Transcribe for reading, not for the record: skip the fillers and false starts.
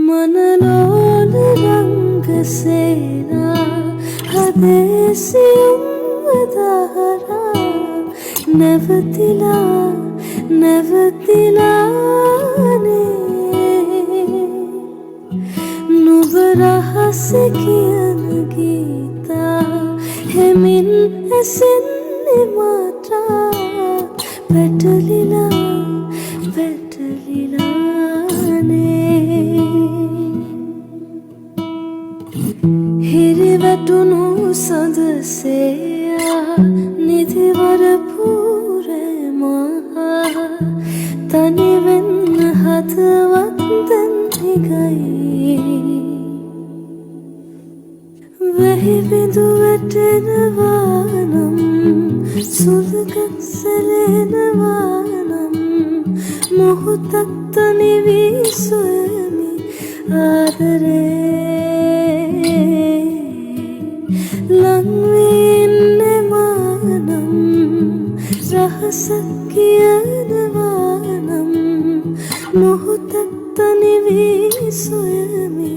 मनलोल रंग सेना हदेसियुम दहरा नवतिला नवतिलाने නුඹ රහස කියන ගීතා හෙමින් ඇසෙන්නේ මාත්‍රා පැටලිලා පැටලිලානේ හිරිවැටුණු සඳසේයා නිදිවර පූරේ මහා තනිවෙන්න හදවත් දැන් හිගයි වෙහි බිඳු වැටෙනවා නම් සුළඟක් සැලෙනවා නම් මොහොතක් තනි වී සොයමි ආදරේ ලං වී ඉන්නවා නම් රහසක් කියනවා නම් මොහොතක් තනි වී සොයමි